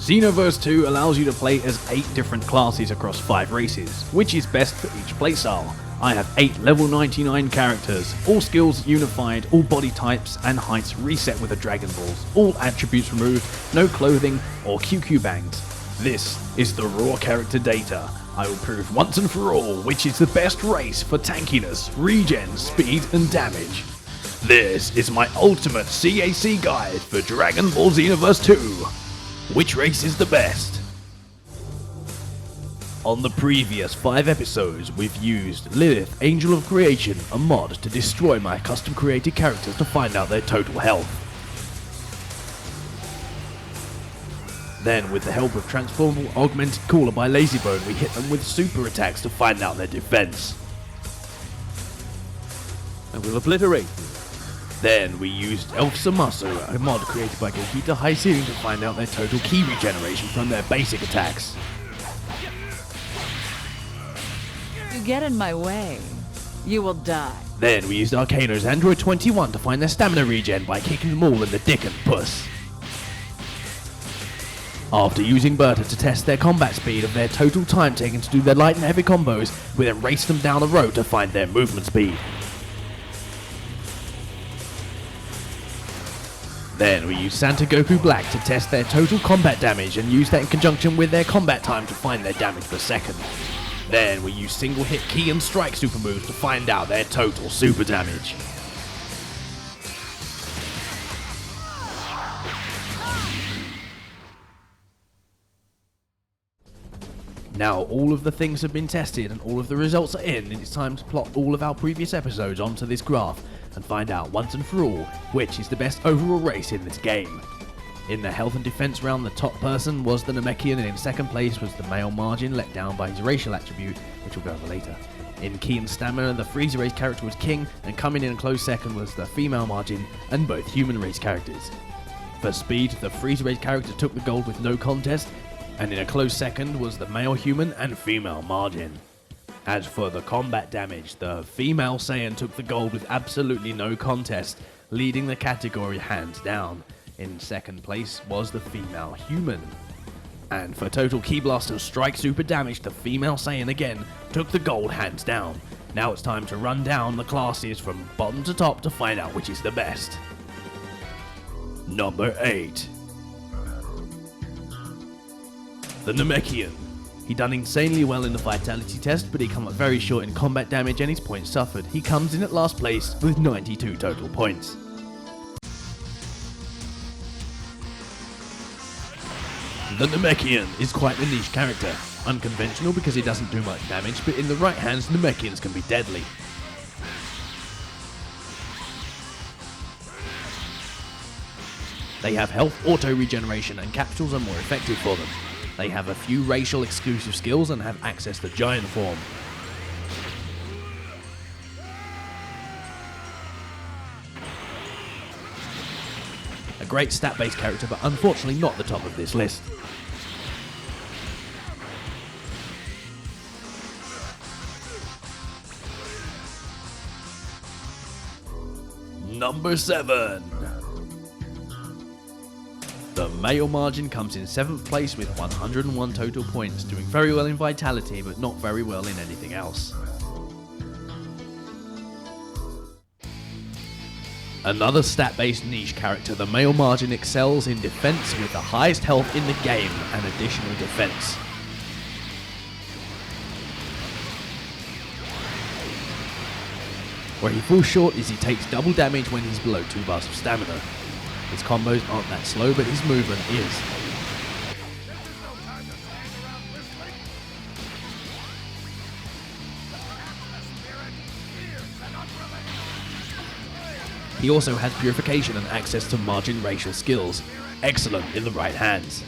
Xenoverse 2 allows you to play as 8 different classes across 5 races, which is best for each playstyle. I have 8 level 99 characters, all skills unified, all body types and heights reset with the Dragonballs, all attributes removed, no clothing or QQ bangs. This is the raw character data. I will prove once and for all which is the best race for tankiness, regen, speed and damage. This is my ultimate CAC guide for Dragonball Xenoverse 2. Which race is the best? On the previous 5 episodes, we've used Lilith, Angel of Creation, a mod to destroy my custom created characters to find out their total health. Then, with the help of Transformable Augmented Cooler by Lazybone, we hit them with super attacks to find out their defense. And we'll obliterate them. Then we used Elf Samasu, a mod created by Gogeta High Ceiling to find out their total ki regeneration from their basic attacks. You get in my way, you will die. Then we used Arcano's Android 21 to find their stamina regen by kicking them all in the dick and puss. After using Berta to test their combat speed of their total time taken to do their light and heavy combos, we then raced them down the road to find their movement speed. Then we used Santa Goku Black to test their total combat damage and use that in conjunction with their combat time to find their damage per second. Then we used single hit ki and strike super moves to find out their total super damage. Now all of the things have been tested and all of the results are in, and it's time to plot all of our previous episodes onto this graph and find out once and for all which is the best overall race in this game. In the health and defense round, the top person was the Namekian, and in second place was the male Majin, let down by his racial attribute, which we'll go over later. In ki and stamina, the Frieza race character was king, and coming in a close second was the female Majin, and both human race characters. For speed, the Frieza race character took the gold with no contest, and in a close second was the male human and female Majin. As for the combat damage, the female Saiyan took the gold with absolutely no contest, leading the category hands down. In second place was the female human. And for total ki blast and strike super damage, the female Saiyan again took the gold hands down. Now it's time to run down the classes from bottom to top to find out which is the best. Number 8. The Namekian. He done insanely well in the vitality test, but he come up very short in combat damage and his points suffered. He comes in at last place with 92 total points. The Namekian is quite a niche character. Unconventional because he doesn't do much damage, but in the right hands, Namekians can be deadly. They have health auto regeneration and capsules are more effective for them. They have a few racial exclusive skills and have access to giant form. A great stat-based character, but unfortunately not the top of this list. Number 7. The male Majin comes in 7th place with 101 total points, doing very well in vitality but not very well in anything else. Another stat-based niche character, the male Majin excels in defense with the highest health in the game and additional defense. Where he falls short is he takes double damage when he's below 2 bars of stamina. His combos aren't that slow, but his movement is. He also has purification and access to Majin racial skills. Excellent in the right hands.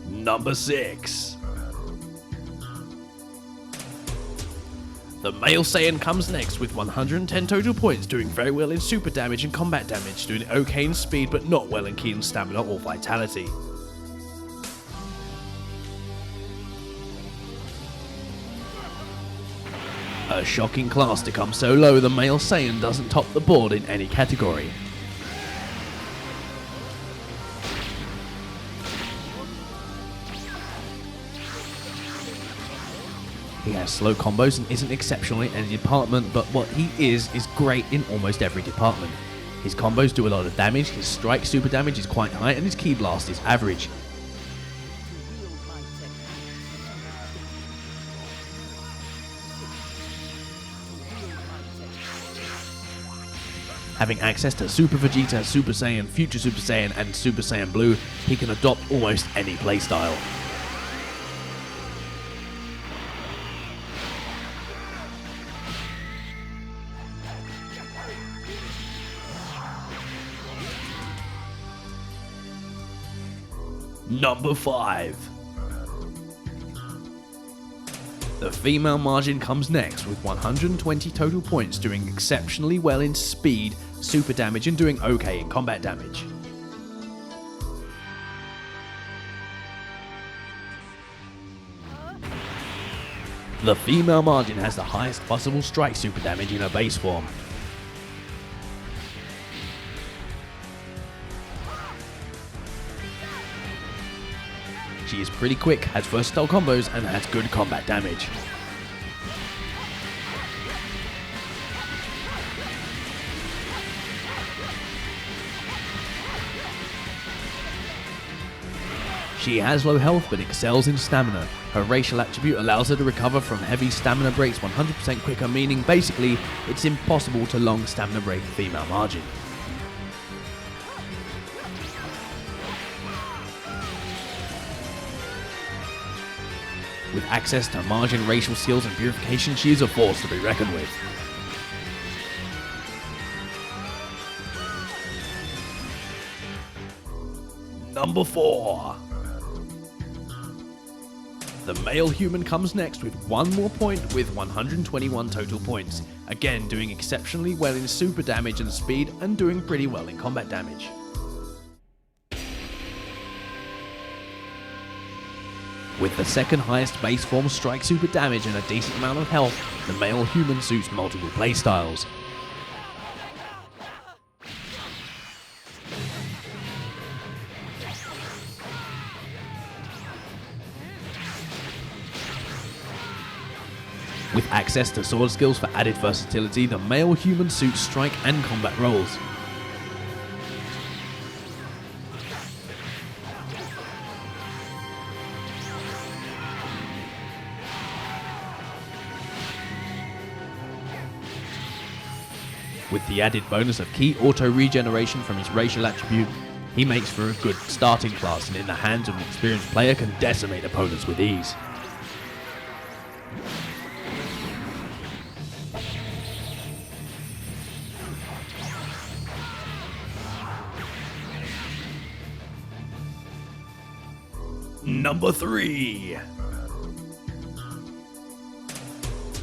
Number 6. The male Saiyan comes next with 110 total points, doing very well in super damage and combat damage, doing okay in speed but not well in ki and stamina or vitality. A shocking class to come so low the male Saiyan doesn't top the board in any category. He has slow combos and isn't exceptional in any department, but what he is great in almost every department. His combos do a lot of damage, his strike super damage is quite high, and his ki blast is average. Having access to Super Vegeta, Super Saiyan, Future Super Saiyan, and Super Saiyan Blue, he can adopt almost any playstyle. Number 5. The female Majin comes next with 120 total points, doing exceptionally well in speed, super damage, and doing okay in combat damage. The female Majin has the highest possible strike super damage in her base form. She is pretty quick, has versatile combos, and has good combat damage. She has low health but excels in stamina. Her racial attribute allows her to recover from heavy stamina breaks 100% quicker, meaning basically it's impossible to long stamina break a female Majin. With access to Majin racial skills and purification, she is a force to be reckoned with. Number 4. The male human comes next with one more point with 121 total points, again doing exceptionally well in super damage and speed and doing pretty well in combat damage. With the second highest base form strike super damage and a decent amount of health, the male human suits multiple playstyles. With access to sword skills for added versatility, the male human suits strike and combat roles. With the added bonus of ki auto regeneration from his racial attribute, he makes for a good starting class and in the hands of an experienced player can decimate opponents with ease. Number 3.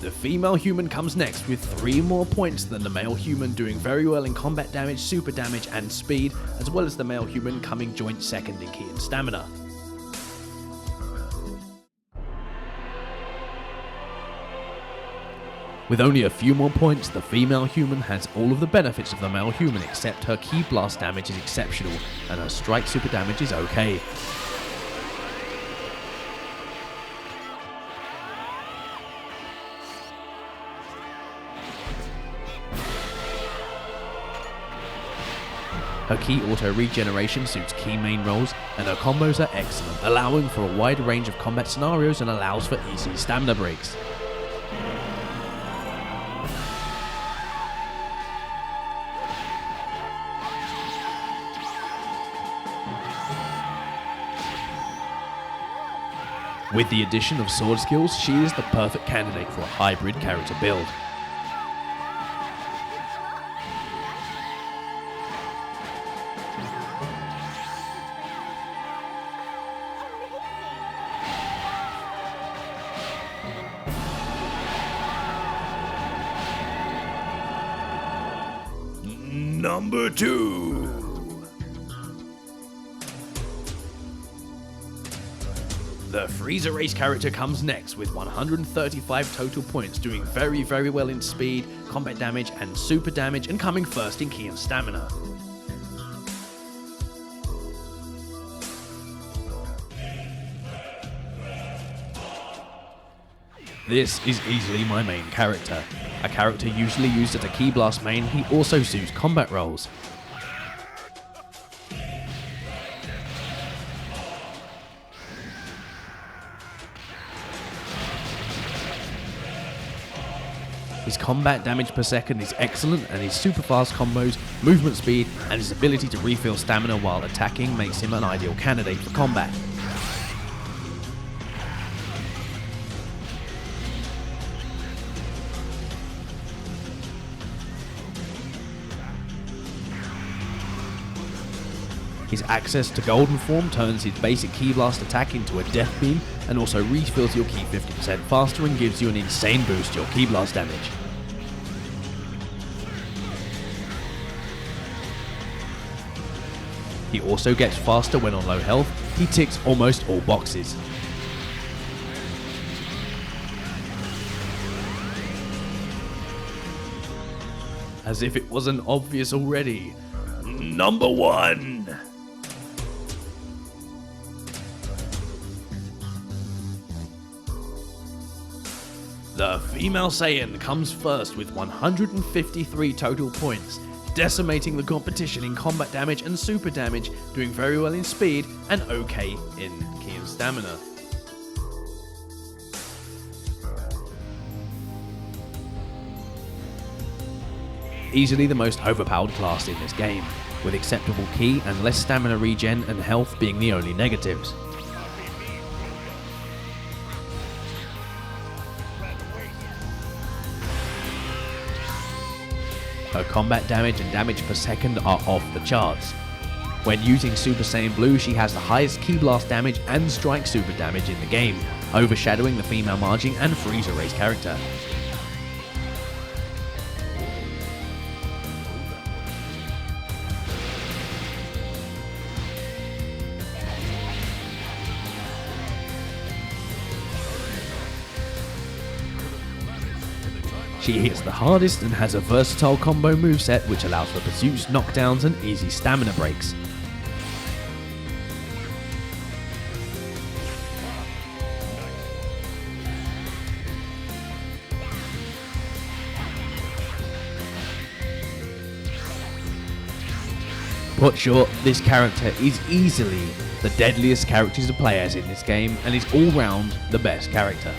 The female human comes next with 3 more points than the male human, doing very well in combat damage, super damage, and speed, as well as the male human coming joint second in ki and stamina. With only a few more points, the female human has all of the benefits of the male human, except her ki blast damage is exceptional, and her strike super damage is okay. Her ki auto regeneration suits key main roles, and her combos are excellent, allowing for a wide range of combat scenarios and allows for easy stamina breaks. With the addition of sword skills, she is the perfect candidate for a hybrid character build. Number 2. The Frieza race character comes next with 135 total points, doing very well in speed, combat damage and super damage, and coming first in ki and stamina. This is easily my main character. A character usually used as a Ki Blast main, he also suits combat roles. His combat damage per second is excellent, and his super fast combos, movement speed, and his ability to refill stamina while attacking makes him an ideal candidate for combat. His access to Golden Form turns his basic Ki Blast attack into a Death Beam, and also refills your Ki 50% faster and gives you an insane boost to your Ki Blast damage. He also gets faster when on low health. He ticks almost all boxes. As if it wasn't obvious already. Number 1! The female Saiyan comes first with 153 total points, decimating the competition in combat damage and super damage, doing very well in speed and okay in ki and stamina. Easily the most overpowered class in this game, with acceptable ki and less stamina regen and health being the only negatives. Her combat damage and damage per second are off the charts. When using Super Saiyan Blue, she has the highest Ki Blast damage and Strike Super damage in the game, overshadowing the female Majin and Frieza race character. She hits the hardest and has a versatile combo moveset which allows for pursuits, knockdowns and easy stamina breaks. Put short, this character is easily the deadliest character to play as in this game and is all round the best character.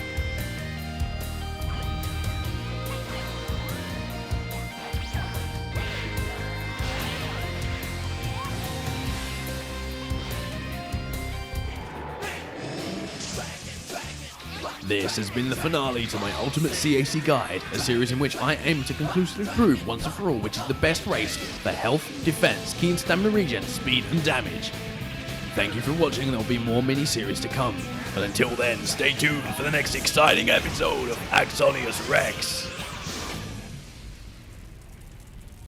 This has been the finale to my Ultimate CAC Guide, a series in which I aim to conclusively prove once and for all which is the best race for health, defense, ki and stamina regen, speed and damage. Thank you for watching, and there will be more mini-series to come. But until then, stay tuned for the next exciting episode of AxoniusRex.